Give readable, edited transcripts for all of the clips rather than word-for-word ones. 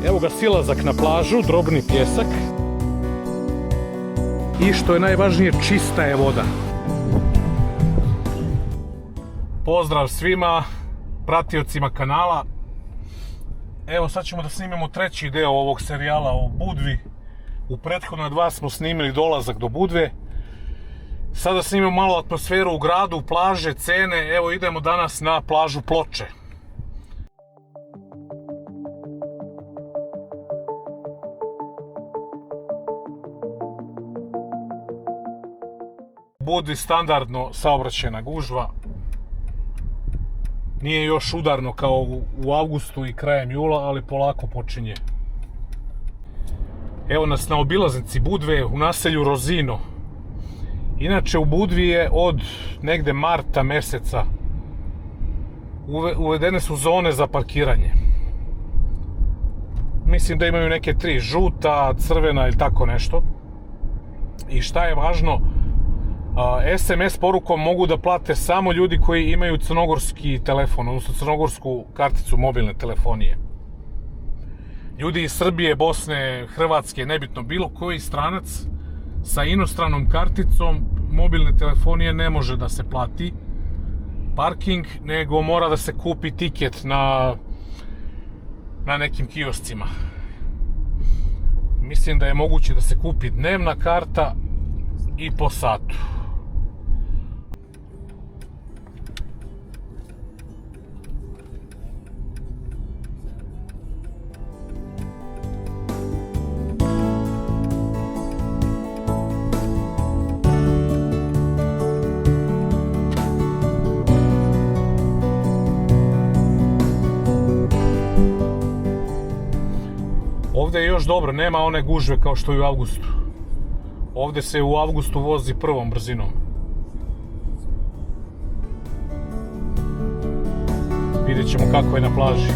Evo ga silazak na plažu, drobni pjesak. I što je najvažnije, čista je voda. Pozdrav svima pratiocima kanala. Evo sad ćemo da snimimo treći deo ovog serijala o Budvi. U prethodna dva smo snimili dolazak do Budve. Sada snimimo malo atmosferu u gradu, plaže, cene. Evo idemo danas na plažu Ploče. Budvi standardno saobraćajna gužva. Nije još udarno kao u avgustu i krajem jula, ali polako počinje. Evo nas na obilaznici Budve u naselju Rozino. Inače u Budvi je od negde marta meseca uvedene su zone za parkiranje. Mislim da imaju neke tri, žuta, crvena ili tako nešto. I šta je važno, SMS porukom mogu da plate samo ljudi koji imaju crnogorski telefon, odnosno crnogorsku karticu mobilne telefonije. Ljudi iz Srbije, Bosne, Hrvatske, nebitno, bilo koji stranac sa inostranom karticom mobilne telefonije ne može da se plati parking, nego mora da se kupi tiket na nekim kioscima. Mislim da je moguće da se kupi dnevna karta i po satu. Ovdje je još dobro, nema one gužve kao što je u avgustu. Ovdje se u avgustu vozi prvom brzinom. Vidjet ćemo kako je na plaži.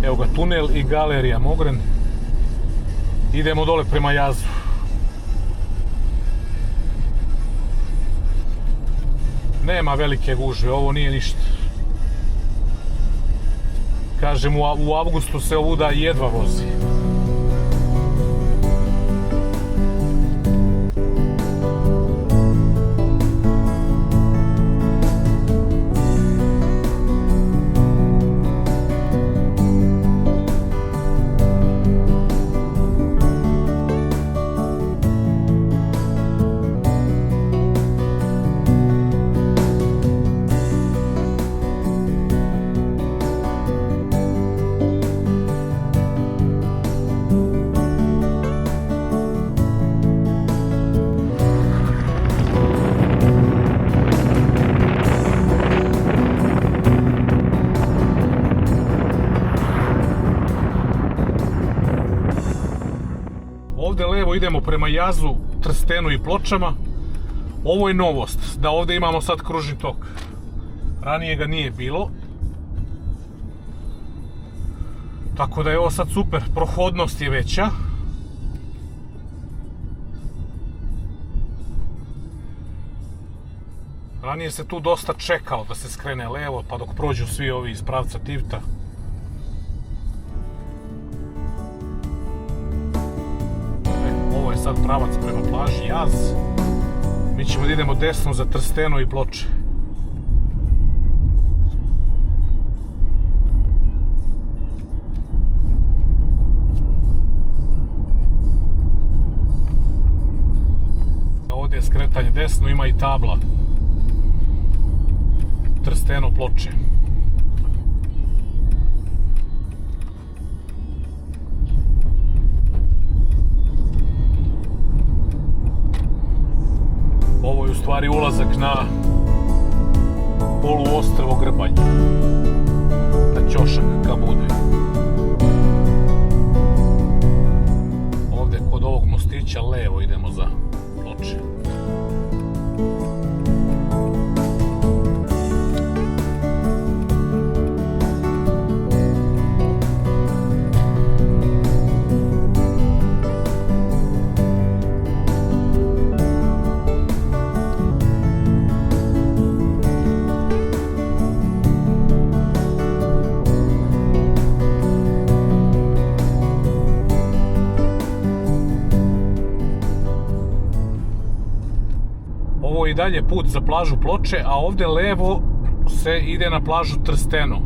Evo ga tunel i galerija Mogren. Idemo dole prema jazu. Nema velike gužve, ovo nije ništa. Kažem, u avgustu se ovuda jedva vozi. Ovdje levo idemo prema jazu, Trstenu i Pločama. Ovo je novost, da ovdje imamo sad kružni tok. Ranije ga nije bilo. Tako da je ovo sad super, prohodnost je veća. Ranije se tu dosta čekalo da se skrene levo, pa dok prođu svi ovi iz pravca Tivta. Ovo je sad pravac prema plaži Jaz. Mi ćemo da idemo desno za Trsteno i Ploče. Ovdje je skretanje desno, ima i tabla Trsteno, Ploče. Ovo je u stvari ulazak na poluostrvo Grbanj, na ćošak ka Budvi. Ovdje kod ovog mostića levo idemo za Ploče. i dalje put za plažu Ploče, a ovdje levo se ide na plažu Trsteno.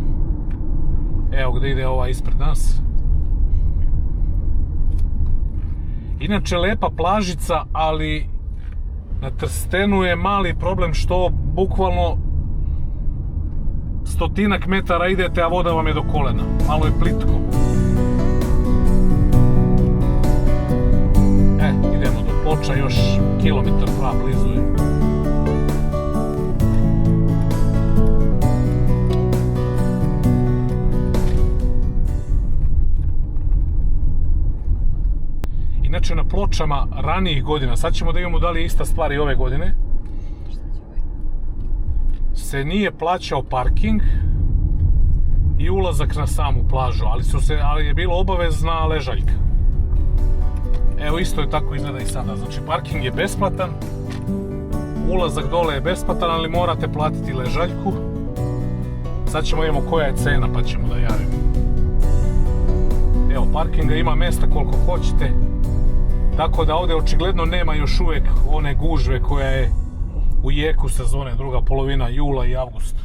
Evo gdje ide ova ispred nas. Inače lepa plažica, ali na Trstenu je mali problem što bukvalno 100-ak metara idete, a voda vam je do kolena. Malo je plitko. Idemo do Ploča, još kilometar, dva blizu je. Inače na Pločama ranijih godina, sad ćemo da vidimo da li je ista stvar i ove godine, se nije plaćao parking i ulazak na samu plažu, ali je bilo obavezna ležaljka. Evo isto je tako izgleda i sada, znači parking je besplatan, ulazak dole je besplatan, ali morate platiti ležaljku. Sad ćemo vidimo koja je cena pa ćemo da javimo. Evo, parkinga ima mjesta koliko hoćete, tako da ovdje očigledno nema još uvijek one gužve koja je u jeku sezone, druga polovina jula i avgusta.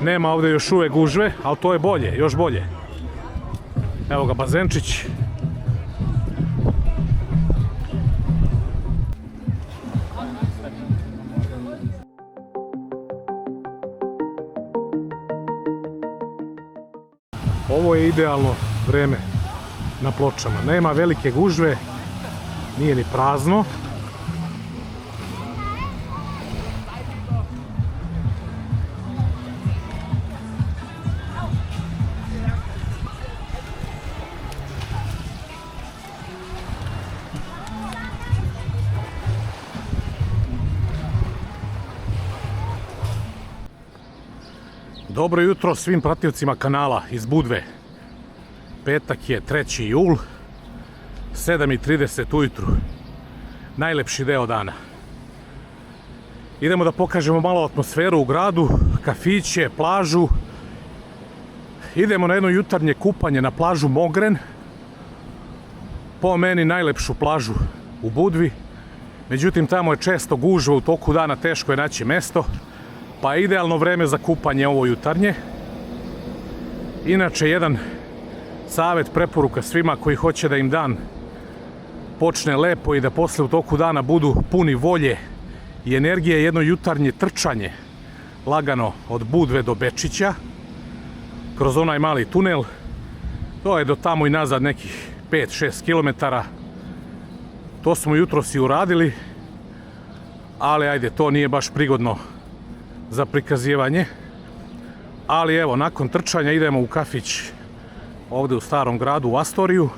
Nema ovdje još uvijek gužve, ali to je bolje, još bolje. Evo ga bazenčić. Ovo je idealno vrijeme na Pločama. Nema velike gužve, nije ni prazno. Dobro jutro svim pratilcima kanala iz Budve. Petak je 3. jul, 7:30 ujutru. Najlepši deo dana. Idemo da pokažemo malo atmosferu u gradu, kafiće, plažu. Idemo na jedno jutarnje kupanje na plažu Mogren. Po meni najlepšu plažu u Budvi. Međutim, tamo je često gužva, u toku dana teško je naći mesto. Pa je idealno vreme za kupanje ovo jutarnje. Inače, jedan savjet, preporuka svima koji hoće da im dan počne lepo i da posle u toku dana budu puni volje i energije, jedno jutarnje trčanje lagano od Budve do Bečića kroz onaj mali tunel. To je do tamo i nazad nekih 5-6 km. To smo jutros i uradili, ali ajde, to nije baš prigodno za prikazivanje. Ali evo, nakon trčanja idemo u kafić ovdje u starom gradu u Astoriju,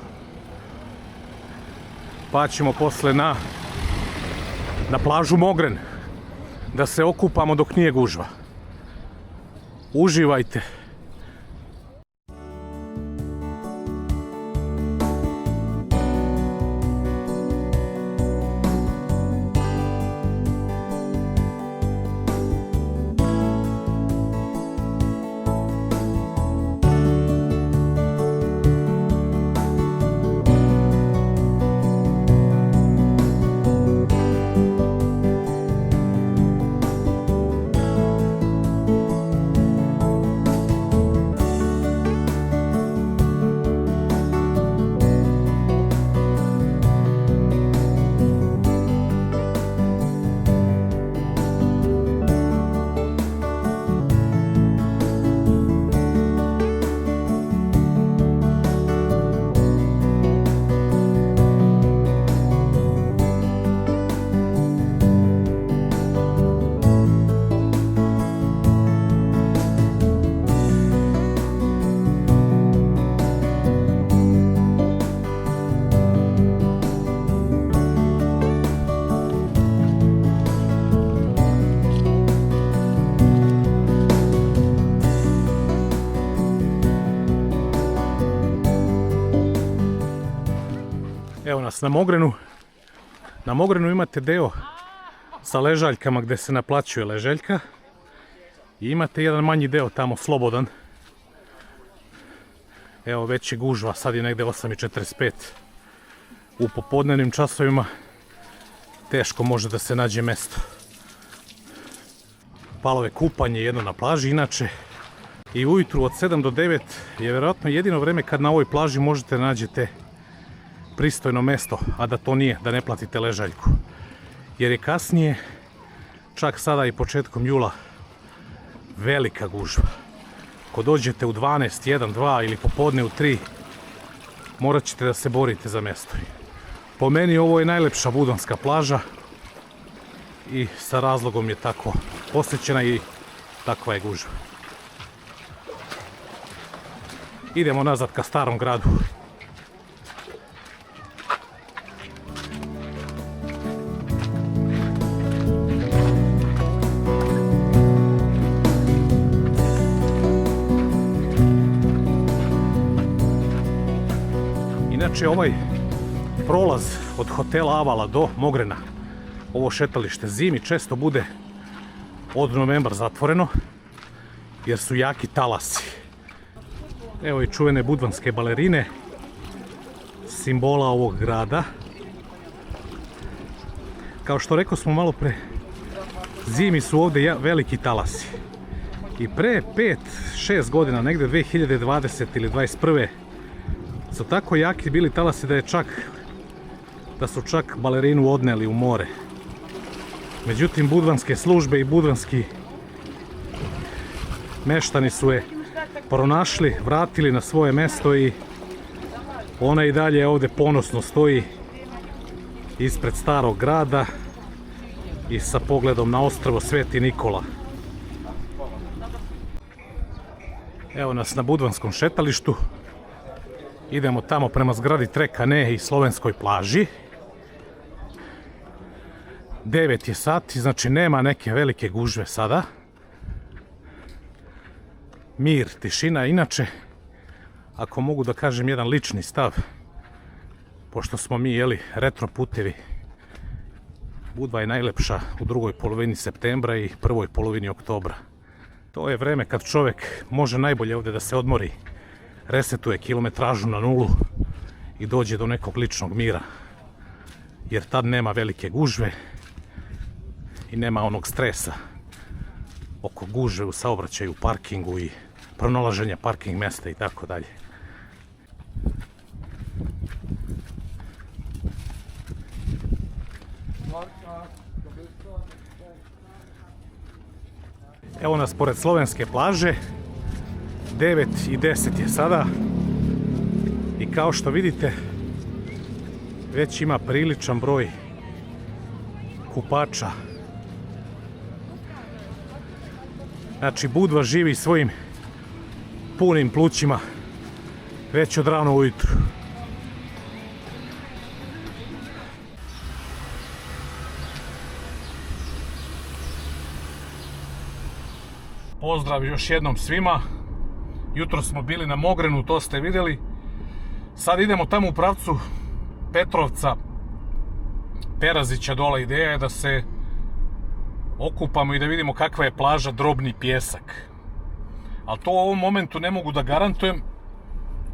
pa ćemo posle na plažu Mogren da se okupamo dok nije gužva. Uživajte! Evo nas na Mogrenu. Na Mogrenu imate deo sa ležaljkama gdje se naplaćuje ležaljka. I imate jedan manji deo tamo slobodan. Evo već je gužva, sad je negdje 8:45. U popodnevnim časovima teško može da se nađe mesto. Palove kupanje jedno na plaži inače. I ujutru od 7 do 9 je vjerojatno jedino vreme kad na ovoj plaži možete nađete pristojno mesto, a da to nije, da ne platite ležaljku. Jer je kasnije, čak sada i početkom jula, velika gužva. Ako dođete u 12, 1, 2 ili popodne u 3, morat ćete da se borite za mesto. Po meni ovo je najlepša budanska plaža i sa razlogom je tako posjećena i takva je gužva. Idemo nazad ka Starom gradu. Inače ovaj prolaz od hotela Avala do Mogrena, ovo šetalište zimi često bude od novembra zatvoreno jer su jaki talasi. Evo i čuvene budvanske balerine, simbola ovog grada. Kao što rekao smo malo pre, zimi su ovdje veliki talasi. I pre 5-6 godina, negdje 2020 ili 2021. su tako jaki bili talasi da su čak balerinu odneli u more. Međutim, budvanske službe i budvanski meštani su je pronašli, vratili na svoje mesto i ona i dalje ovdje ponosno stoji ispred Starog grada i sa pogledom na ostrvo Sveti Nikola. Evo nas na budvanskom šetalištu. Idemo tamo prema zgradi Trekane i Slovenskoj plaži. 9 je sati, znači nema neke velike gužve sada. Mir, tišina. Inače, ako mogu da kažem jedan lični stav, pošto smo mi retro putevi, Budva je najlepša u drugoj polovini septembra i prvoj polovini oktobra. To je vreme kad čovjek može najbolje ovdje da se odmori, resetuje kilometražu na nulu i dođe do nekog ličnog mira. Jer tad nema velike gužve i nema onog stresa oko gužve u saobraćaju, parkingu i pronalaženja parking mesta i tako dalje. Evo nas pored slovenske plaže. 9:10 je sada i kao što vidite već ima priličan broj kupača. Znači Budva živi svojim punim plućima već od rano ujutru. Pozdrav još jednom svima. Jutro smo bili na Mogrenu, to ste vidjeli. Sad idemo tamo u pravcu Petrovca, Perazića dole. Ideja je da se okupamo i da vidimo kakva je plaža Drobni pjesak. Ali to u ovom momentu ne mogu da garantujem.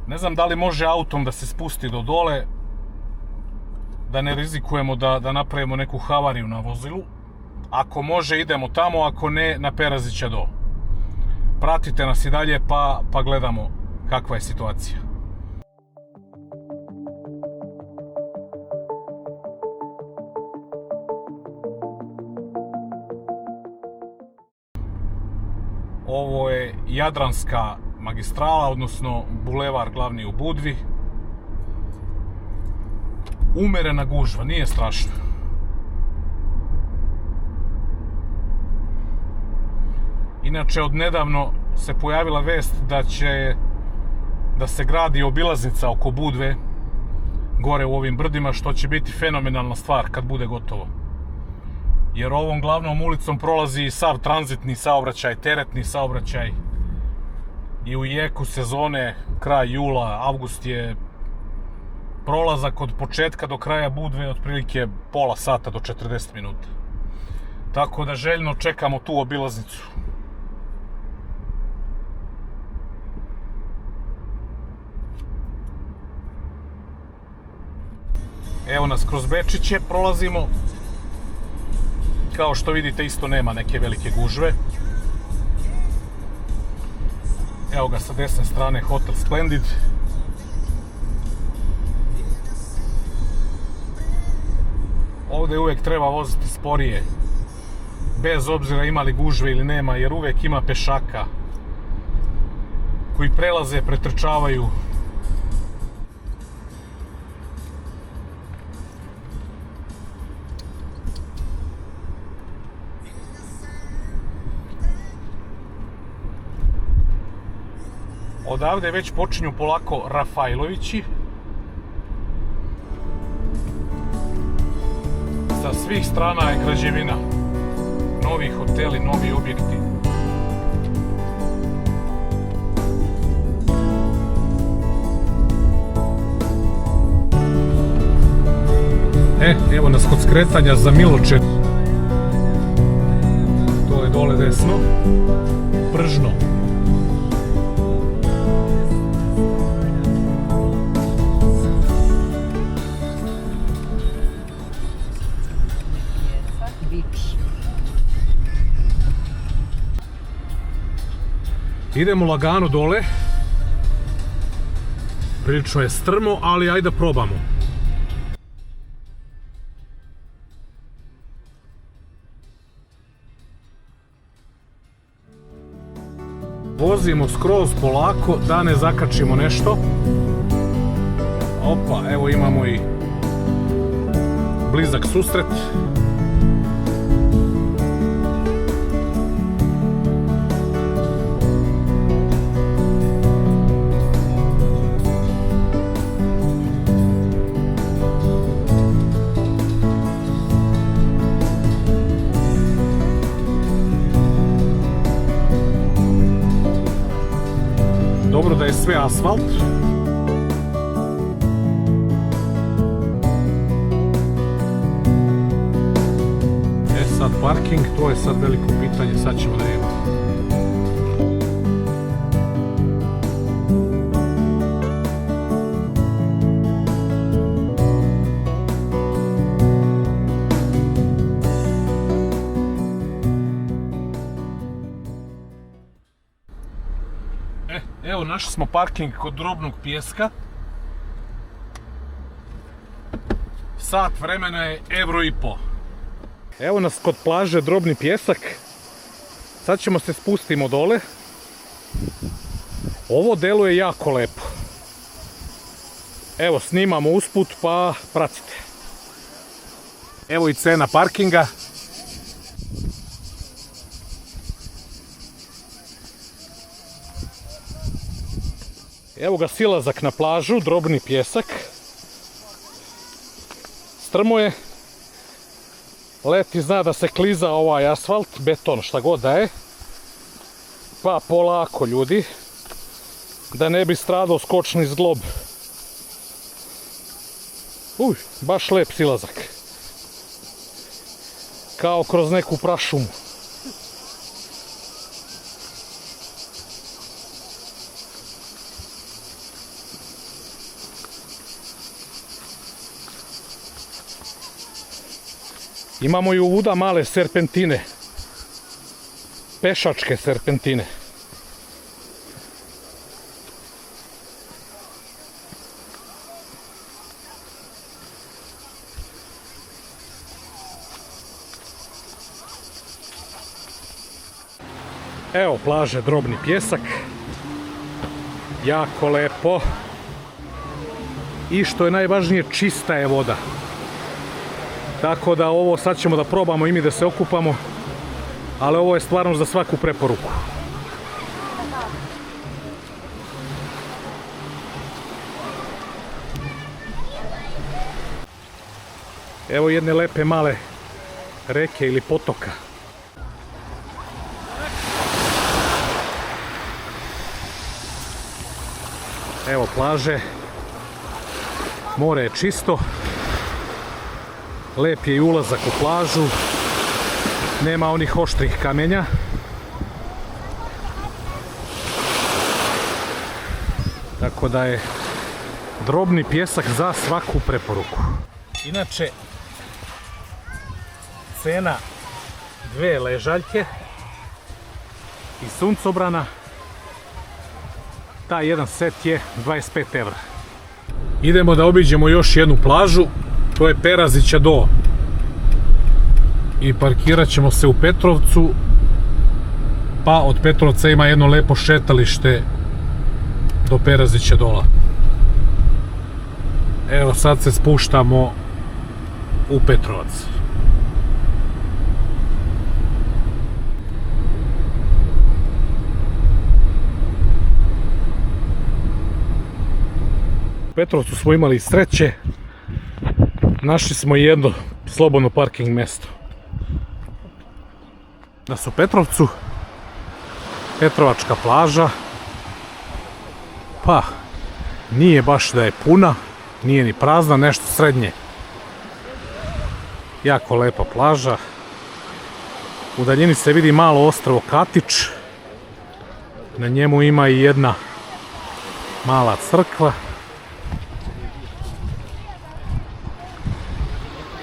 Ne znam da li može autom da se spusti do dole, da ne rizikujemo da napravimo neku havariju na vozilu. Ako može idemo tamo, ako ne na Perazića do. Pratite nas i dalje pa gledamo kakva je situacija. Ovo je Jadranska magistrala, odnosno bulevar glavni u Budvi. Umerena gužva, nije strašno. Inače, odnedavno se pojavila vest da se gradi obilaznica oko Budve, gore u ovim brdima, što će biti fenomenalna stvar kad bude gotovo. Jer ovom glavnom ulicom prolazi sav tranzitni saobraćaj, teretni saobraćaj. I u jeku sezone, kraj jula, avgust je prolazak od početka do kraja Budve je otprilike pola sata do 40 minuta. Tako da željno čekamo tu obilaznicu. Evo nas kroz Bečiće prolazimo. Kao što vidite isto nema neke velike gužve. Evo ga sa desne strane Hotel Splendid. Ovdje uvijek treba voziti sporije, bez obzira ima li gužve ili nema, jer uvijek ima pešaka koji prelaze, pretrčavaju. Odavde već počinju polako Rafajlovići. Sa svih strana je građevina. Novi hoteli, novi objekti. Evo nas kod skretanja za Miloče. To je dole desno. Pržno. Idemo lagano dole. Prilično je strmo, ali ajde da probamo. Vozimo skroz polako da ne zakačimo nešto. Opa, evo imamo i blizak susret. Dobro da je sve asfalt. Sad parking, to je sad veliko pitanje, sad ćemo da vidimo. Evo, našli smo parking kod Drobnog Pijeska. Sat vremena je €1,5. Evo nas kod plaže Drobni Pjesak. Sad ćemo se spustimo dole. Ovo deluje jako lepo. Evo, snimamo usput pa pratite. Evo i cena parkinga. Evo ga silazak na plažu, Drobni Pjesak. Strmo je. Leti zna da se kliza ovaj asfalt, beton, šta god da je. Pa polako ljudi, da ne bi stradao skočni zglob. Baš lep silazak. Kao kroz neku prašumu. Imamo i uvuda male serpentine. Pešačke serpentine. Evo plaže Drobni Pjesak. Jako lepo. I što je najvažnije, čista je voda. Tako da ovo sad ćemo da probamo i mi da se okupamo, ali ovo je stvarno za svaku preporuku. Evo jedne lepe male reke ili potoka. Evo plaže. More je čisto. Lep je i ulazak u plažu. Nema onih oštrih kamenja. Tako da je drobni pjesak za svaku preporuku. Inače, cena 2 ležaljke i suncobrana, taj jedan set je 25 evra. Idemo da obiđemo još jednu plažu, to je Perazića Do. I parkirat ćemo se u Petrovcu, pa od Petrovca ima jedno lepo šetalište do Perazića Dola. Evo sad se spuštamo u Petrovac. U Petrovcu smo imali sreće, našli smo jedno slobodno parking mjesto. Da su u Petrovcu, Petrovačka plaža, pa nije baš da je puna, nije ni prazna, nešto srednje. Jako lepa plaža. U daljini se vidi malo ostrvo Katić. Na njemu ima i jedna mala crkva.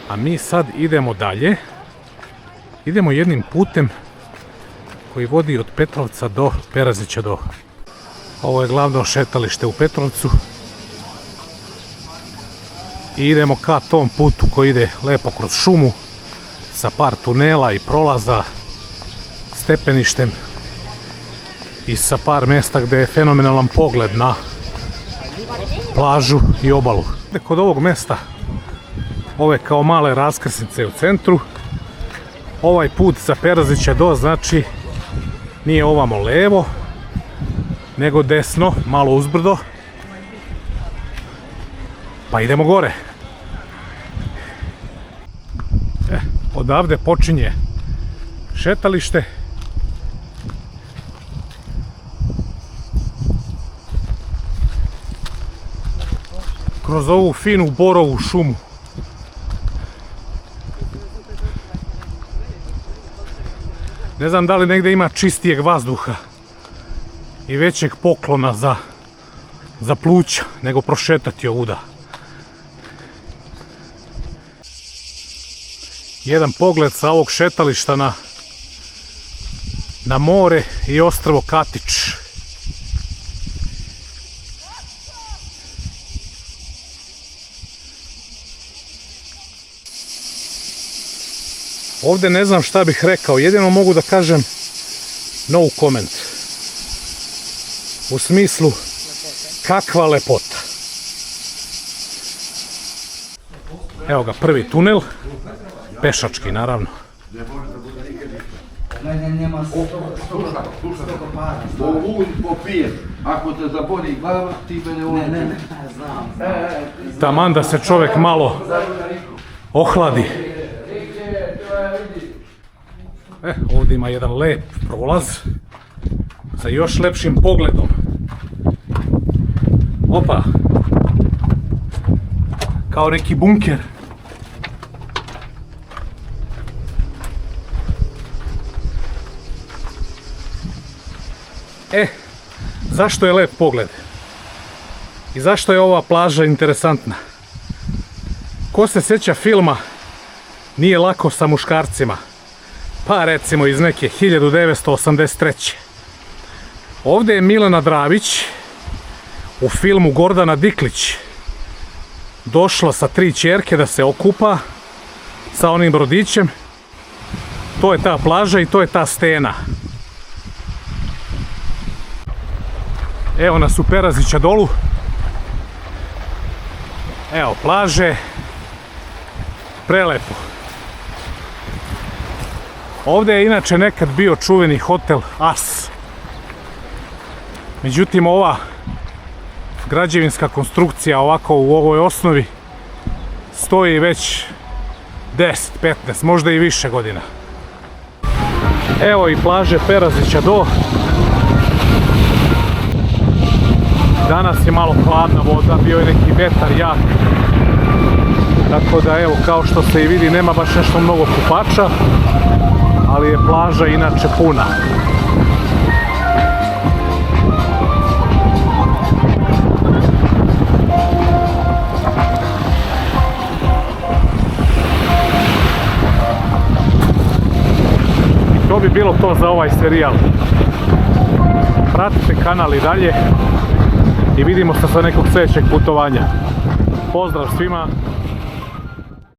A mi sad idemo dalje. Idemo jednim putem koji vodi od Petrovca do Perazića Do. Ovo je glavno šetalište u Petrovcu. I idemo ka tom putu koji ide lepo kroz šumu sa par tunela i prolaza, stepeništem i sa par mjesta gdje je fenomenalan pogled na plažu i obalu. Kod ovog mjesta, ove kao male raskrsnice u centru, ovaj put za Perazića Do, znači nije ovamo levo, nego desno, malo uzbrdo. Pa idemo gore. Odavde počinje šetalište. Kroz ovu finu borovu šumu. Ne znam da li negdje ima čistijeg vazduha i većeg poklona za pluća nego prošetati ovuda. Jedan pogled sa ovog šetališta na more i ostrvo Katić. Ovdje ne znam šta bih rekao, jedino mogu da kažem no comment. U smislu, kakva lepota. Evo ga, prvi tunel, pešački naravno. Ako te zaboli glava, ti mene uvijek. Ne, znam. Taman da se čovjek malo ohladi. Ovdje ima jedan lep prolaz sa još lepšim pogledom. Opa! Kao neki bunker. Zašto je lep pogled? I zašto je ova plaža interesantna? Ko se sjeća filma Nije lako sa muškarcima? Pa recimo iz neke 1983. Ovdje je Milena Dravić u filmu Gordana Diklić došla sa 3 ćerke da se okupa sa onim brodićem. To je ta plaža i to je ta stena. Evo nas u Perazića Dolu. Evo plaže. Prelepo. Ovdje je inače nekad bio čuveni hotel As. Međutim, ova građevinska konstrukcija ovako u ovoj osnovi stoji već 10, 15, možda i više godina. Evo i plaže Perazića Do. danas je malo hladna voda, bio je neki vetar jak. Tako da evo, kao što se i vidi, nema baš nešto mnogo kupača, ali je plaža inače puna. To bi bilo to za ovaj serijal. Pratite kanal i dalje i vidimo se sa nekog sljedećeg putovanja. Pozdrav svima!